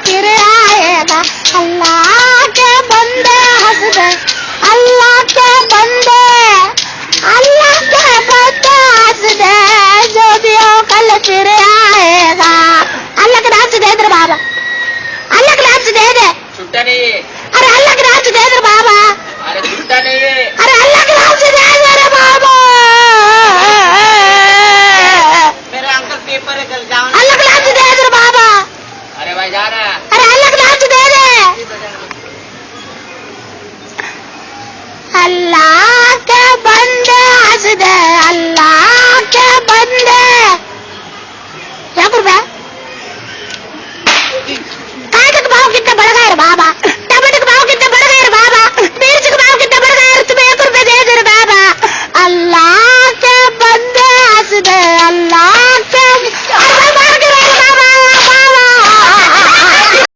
फिर आएगा। अल्लाह के बंदे हंस दे, अल्लाह के बंदे, अल्लाह के बंदे हंस दे, जो भी हो कल फिर आएगा। अल्लाह के नाम से दे दे बाबा, अल्लाह के नाम से दे दे। छुट्टा नहीं है। अरे अल्लाह के नाम से दे दे बाबा। अरे छुट्टा नहीं है। अरे अल्लाह के नाम से दे दे रे बाबा। मेरे अंकल पेपर है, कल जाओ। अल्लाह के नाम से दे दे बाबा। अरे भाई जा रहा है। अरे अल्लाह के नाम से दे दे। अल्लाह के बंदे हंस दे, अल्लाह